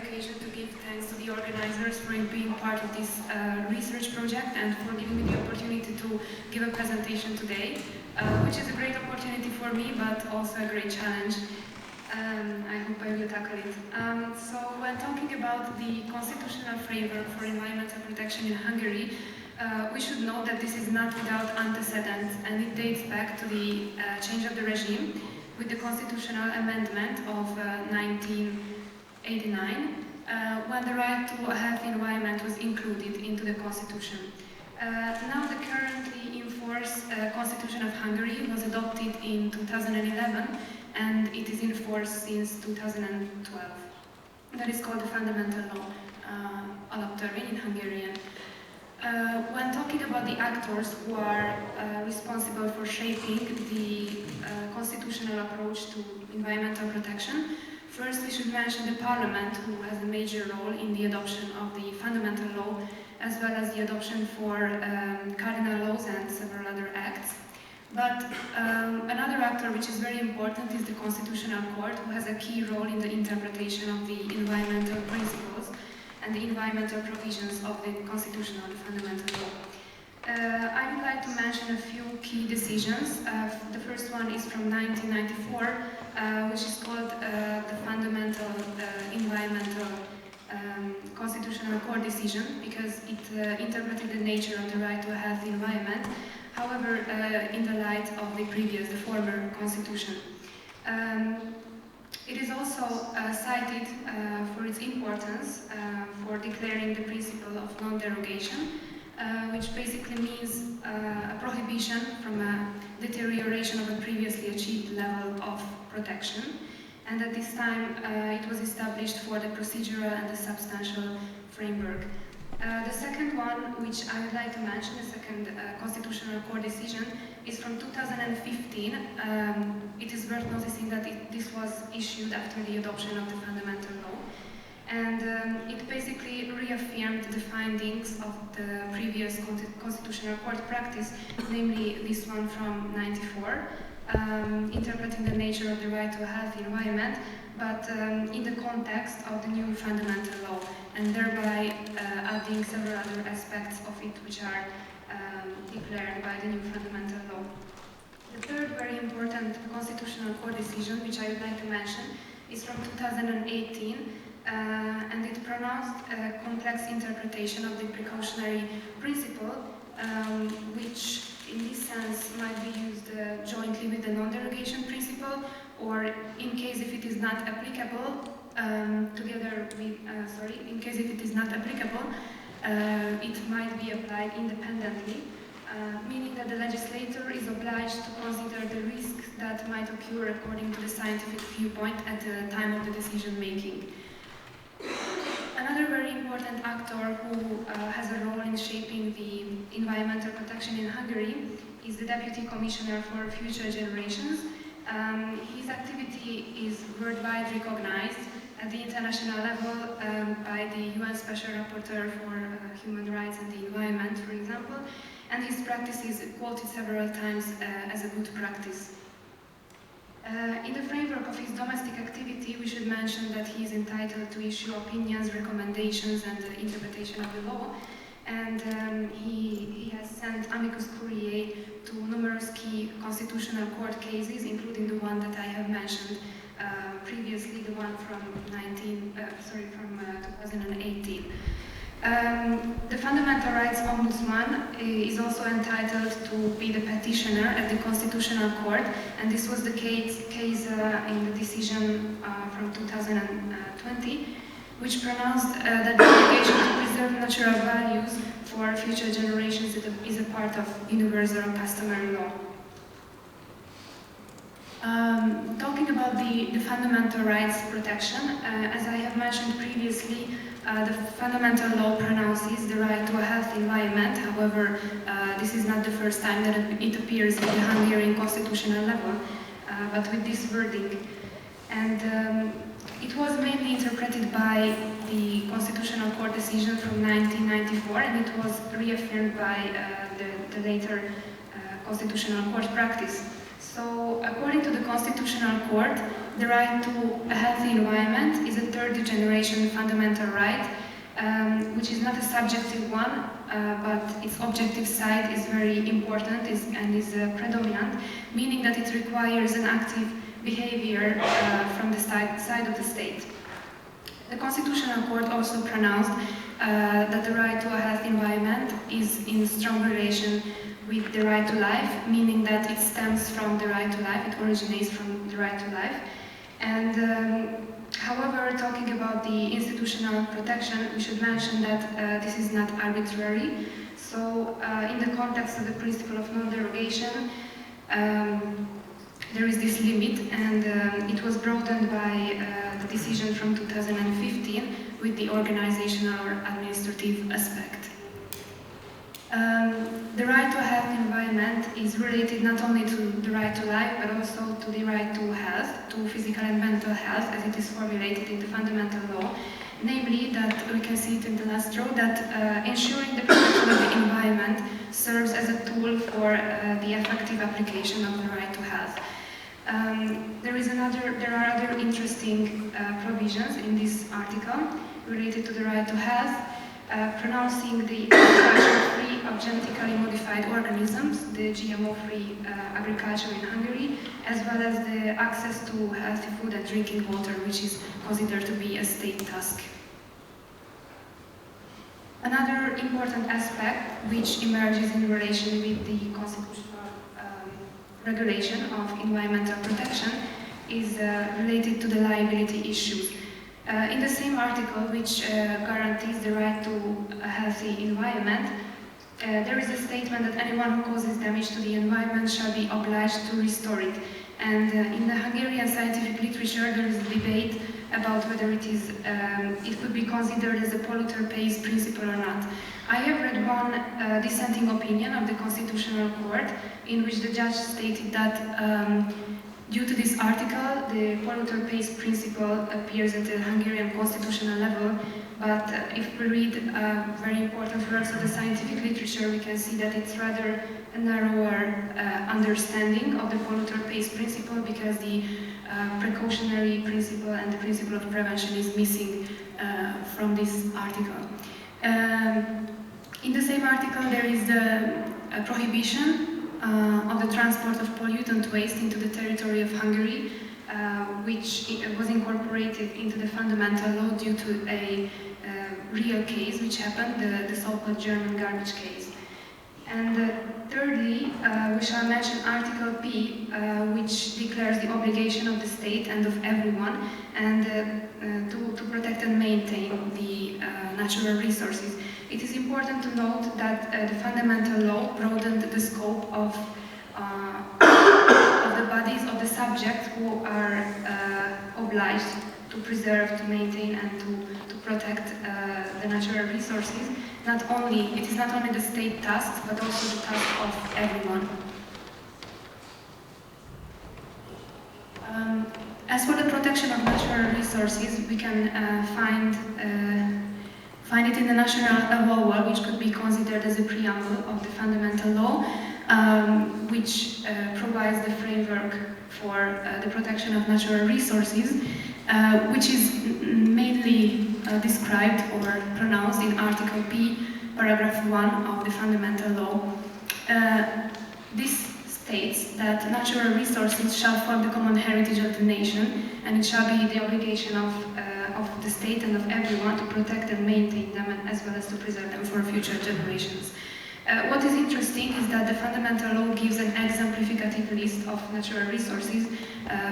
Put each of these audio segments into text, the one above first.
occasion to give thanks to the organizers for being part of this research project and for giving me the opportunity to give a presentation today, which is a great opportunity for me, but also a great challenge. I hope I will tackle it. So when talking about the constitutional framework for environmental protection in Hungary, we should note that this is not without antecedent, and it dates back to the change of the regime with the constitutional amendment of 1989, when the right to a healthy environment was included into the constitution. Now the currently in force Constitution of Hungary was adopted in 2011, and it is in force since 2012. That is called the Fundamental Law, alaptörvény in Hungarian. When talking about the actors who are responsible for shaping the constitutional approach to environmental protection, first we should mention the Parliament, who has a major role in the adoption of the Fundamental Law, as well as the adoption for cardinal laws and several other acts. But another actor which is very important is the Constitutional Court, who has a key role in the interpretation of the environmental principles and the environmental provisions of the constitutional and fundamental law. I would like to mention a few key decisions. The first one is from 1994, which is called the Fundamental Environmental Constitutional Court decision, because it interpreted the nature of the right to a healthy environment, however, in the light of the former constitution. It is also cited for its importance for declaring the principle of non-derogation, which basically means a prohibition from a deterioration of a previously achieved level of protection. And at this time, it was established for the procedural and the substantial framework. The second one, which I would like to mention, the second Constitutional Court decision, is from 2015. It is worth noticing that this was issued after the adoption of the Fundamental Law. And it basically reaffirmed the findings of the previous Constitutional Court practice, namely this one from '94, interpreting the nature of the right to a healthy environment, but in the context of the new fundamental law, and thereby adding several other aspects of it which are declared by the new fundamental law. The third very important Constitutional Court decision, which I would like to mention, is from 2018, and it pronounced a complex interpretation of the precautionary principle, which in this sense might be used jointly with the non-derogation principle, or in case if it is not applicable, in case if it is not applicable, it might be applied independently, meaning that the legislator is obliged to consider the risks that might occur according to the scientific viewpoint at the time of the decision making. Another very important actor who has a role in shaping the environmental protection in Hungary is the Deputy Commissioner for Future Generations. His activity is worldwide recognized at the international level by the UN Special Rapporteur for Human Rights and the Environment, for example, and his practice is quoted several times as a good practice. In the framework of his domestic activity, we should mention that he is entitled to issue opinions, recommendations, and the interpretation of the law. And he has sent amicus curiae to numerous key constitutional court cases, including the one that I have mentioned previously, the one from 2018. The Fundamental Rights Ombudsman is also entitled to be the petitioner at the Constitutional Court, and this was the case in the decision from 2020, which pronounced that the obligation to preserve natural values for future generations is a part of universal customary law. Talking about the fundamental rights protection, as I have mentioned previously, the fundamental law pronounces the right to a healthy environment. However, this is not the first time that it appears at the Hungarian constitutional level, but with this wording. And it was mainly interpreted by the Constitutional Court decision from 1994, and it was reaffirmed by the later Constitutional Court practice. So, according to the Constitutional Court, the right to a healthy environment is a third-generation fundamental right, which is not a subjective one, but its objective side is very important and is predominant, meaning that it requires an active behavior from the side of the state. The Constitutional Court also pronounced that the right to a healthy environment is in strong relation with the right to life, meaning that it stems from the right to life, it originates from the right to life. And however, talking about the institutional protection, we should mention that this is not arbitrary. So in the context of the principle of non-derogation, there is this limit, and it was broadened by the decision from 2015 with the organizational or administrative aspect. The right to a healthy environment is related not only to the right to life, but also to the right to health, to physical and mental health, as it is formulated in the fundamental law. Namely, that we can see it in the last row, that ensuring the protection of the environment serves as a tool for the effective application of the right to health. There are other interesting provisions in this article related to the right to health, pronouncing the agriculture-free of genetically modified organisms, the GMO-free agriculture in Hungary, as well as the access to healthy food and drinking water, which is considered to be a state task. Another important aspect which emerges in relation with the constitutional regulation of environmental protection is related to the liability issues. In the same article, which guarantees the right to a healthy environment, there is a statement that anyone who causes damage to the environment shall be obliged to restore it. And in the Hungarian scientific literature, there is a debate about whether it could be considered as a polluter pays principle or not. I have read one dissenting opinion of the Constitutional Court in which the judge stated that due to this article, the polluter pays principle appears at the Hungarian constitutional level, but if we read very important works of the scientific literature, we can see that it's rather a narrower understanding of the polluter pays principle, because the precautionary principle and the principle of prevention is missing from this article. In the same article, there is the prohibition of the transport of pollutant waste into the territory of Hungary, which was incorporated into the fundamental law due to a real case which happened, the so-called German garbage case. And thirdly, we shall mention Article P, which declares the obligation of the state and of everyone and to protect and maintain the natural resources. It is important to note that the fundamental law broadened the scope of the bodies of the subjects who are obliged to preserve, to maintain, and to protect the natural resources. It is not only the state task, but also the task of everyone. As for the protection of natural resources, we can find it in the national avowal, which could be considered as a preamble of the fundamental law, which provides the framework for the protection of natural resources, which is mainly described or pronounced in Article P, paragraph 1 of the fundamental law. This states that natural resources shall form the common heritage of the nation, and it shall be the obligation of the state and of everyone to protect and maintain them, as well as to preserve them for future generations. What is interesting is that the fundamental law gives an exemplificative list of natural resources,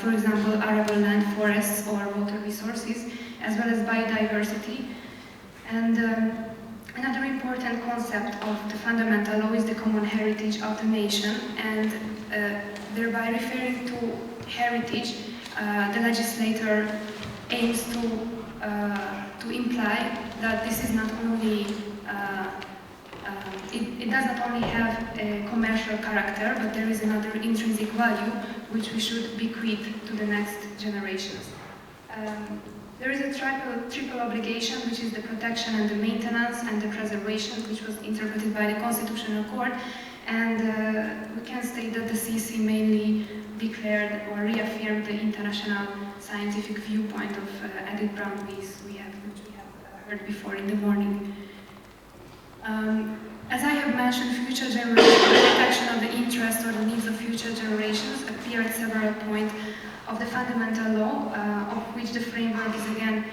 for example, arable land, forests, or water resources, as well as biodiversity. And another important concept of the fundamental law is the common heritage of the nation, and thereby referring to heritage, the legislator aims to imply that this is not only it does not only have a commercial character, but there is another intrinsic value which we should bequeath to the next generations. There is a triple obligation, which is the protection and the maintenance and the preservation, which was interpreted by the Constitutional Court, And we can state that the CC mainly declared or reaffirmed the international scientific viewpoint of Edith Brown, which we have heard before in the morning. As I have mentioned, future generations, the protection of the interest or the needs of future generations appear at several points of the fundamental law, of which the framework is again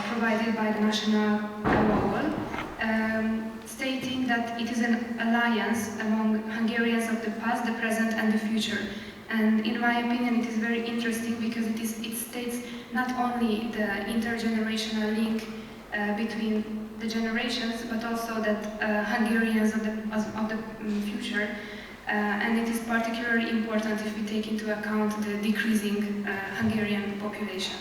provided by the national law, stating that it is an alliance among Hungarians of the past, the present and the future. And in my opinion, it is very interesting because it states not only the intergenerational link between the generations, but also that Hungarians of the future, and it is particularly important if we take into account the decreasing Hungarian population.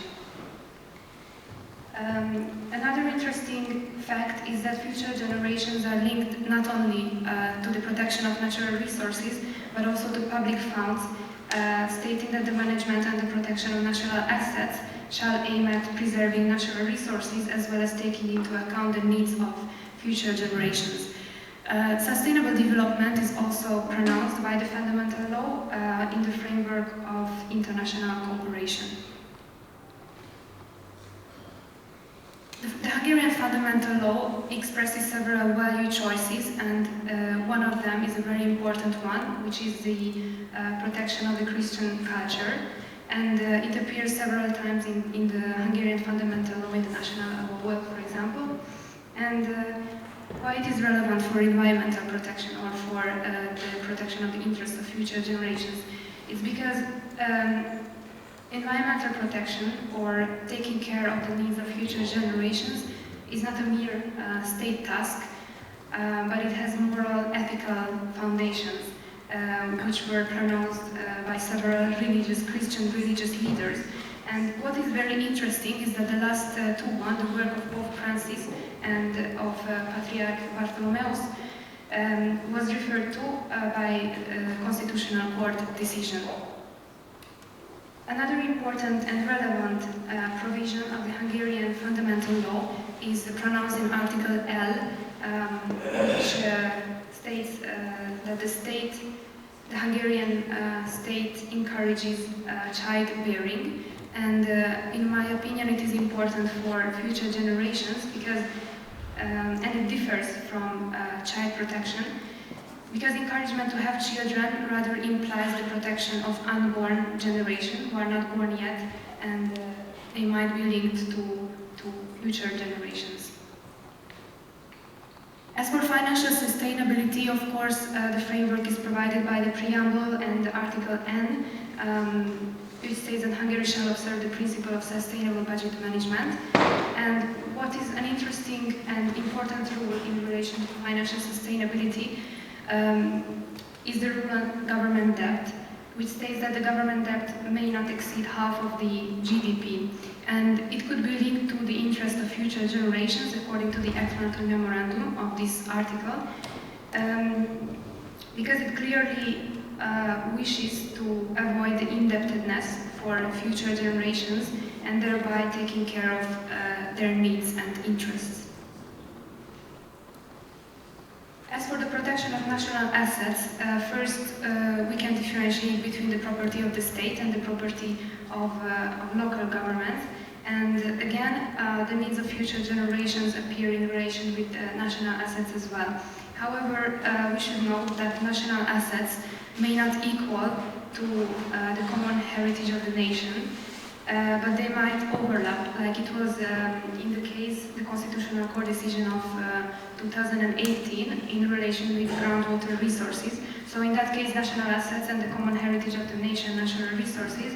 Another interesting fact is that future generations are linked not only to the protection of natural resources, but also to public funds, stating that the management and the protection of natural assets shall aim at preserving natural resources as well as taking into account the needs of future generations. Sustainable development is also pronounced by the fundamental law in the framework of international cooperation. The Hungarian fundamental law expresses several value choices, and one of them is a very important one, which is the protection of the Christian culture. And it appears several times in the Hungarian fundamental law, in the national law, for example. And why it is relevant for environmental protection or for the protection of the interests of future generations. It's because environmental protection or taking care of the needs of future generations is not a mere state task, but it has moral, ethical foundations, which were pronounced by several Christian religious leaders. And what is very interesting is that the last two ones, the work of Pope Francis and of Patriarch Bartholomeus, was referred to by Constitutional Court decision. Another important and relevant provision of the Hungarian fundamental law is pronounced in Article L, which states that the Hungarian state encourages childbearing, and in my opinion it is important for future generations because, and it differs from child protection, because encouragement to have children rather implies the protection of unborn generation who are not born yet, and they might be linked to future generations. As for financial sustainability, of course, the framework is provided by the preamble and Article N, which states that Hungary shall observe the principle of sustainable budget management. And what is an interesting and important rule in relation to financial sustainability is the rule on government debt, which states that the government debt may not exceed half of the GDP, and it could be linked to the interest of future generations according to the explanatory memorandum of this article, because it clearly wishes to avoid the indebtedness for future generations and thereby taking care of their needs and interests. As for the protection of national assets, first we can differentiate between the property of the state and the property of local governments. And again, the needs of future generations appear in relation with national assets as well. However, we should note that national assets may not equal to the common heritage of the nation, but they might overlap, like it was in the case, the Constitutional Court decision of 2018 in relation with groundwater resources. So in that case, national assets and the common heritage of the nation, natural resources,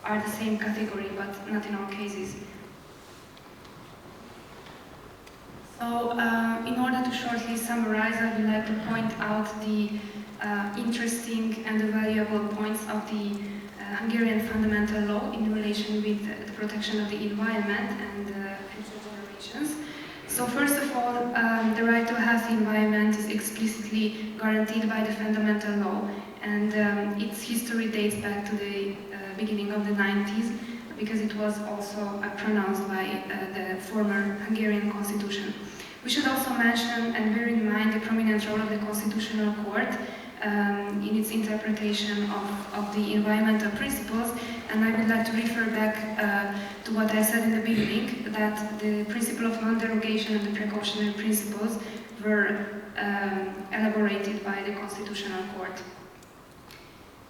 are the same category, but not in all cases. So in order to shortly summarize, I would like to point out the interesting and the valuable points of the Hungarian fundamental law in relation with the protection of the environment and future generations. So first of all, the right to a healthy environment is explicitly guaranteed by the fundamental law, and its history dates back to the beginning of the 90s, because it was also pronounced by the former Hungarian constitution. We should also mention and bear in mind the prominent role of the Constitutional Court in its interpretation of the environmental principles, and I would like to refer back to what I said in the beginning, that the principle of non-derogation and the precautionary principles were elaborated by the Constitutional Court.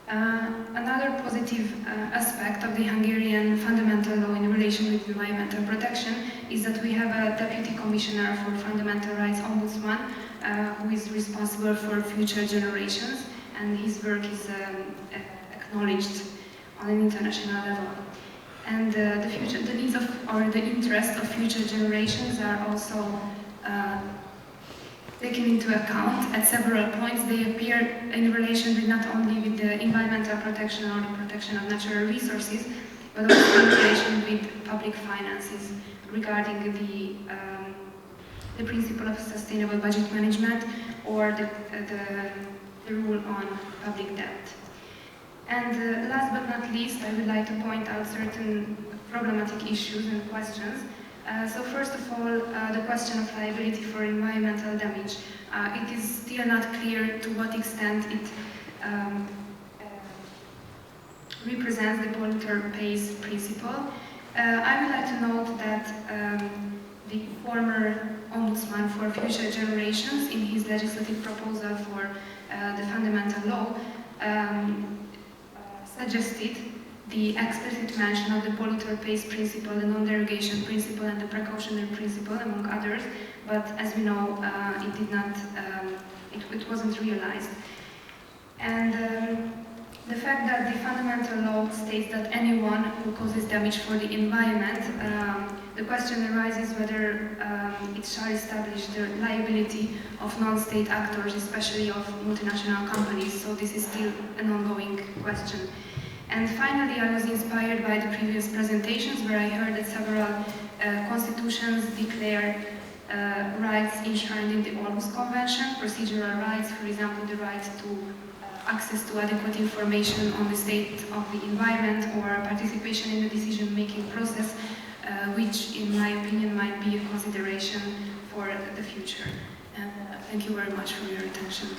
Another positive aspect of the Hungarian fundamental law in relation with environmental protection is that we have a Deputy Commissioner for Fundamental Rights Ombudsman who is responsible for future generations, and his work is acknowledged on an international level. And the needs of, or the interests of future generations are also taken into account at several points. They appear in relation with not only with the environmental protection or the protection of natural resources, but also in relation with public finances regarding the principle of sustainable budget management or the rule on public debt. And last but not least, I would like to point out certain problematic issues and questions. So first of all, the question of liability for environmental damage. It is still not clear to what extent it represents the polluter pays principle. I would like to note that the former Ombudsman for Future Generations, in his legislative proposal for the fundamental law, suggested the explicit mention of the polluter pays principle, the non-derogation principle, and the precautionary principle, among others. But as we know, it did not, it wasn't realized. And the fact that the fundamental law states that anyone who causes damage for the environment, the question arises whether it shall establish the liability of non-state actors, especially of multinational companies. So this is still an ongoing question. And finally, I was inspired by the previous presentations where I heard that several constitutions declare rights enshrined in the Aarhus Convention, procedural rights, for example, the right to access to adequate information on the state of the environment or participation in the decision-making process, which, in my opinion, might be a consideration for the future. And thank you very much for your attention.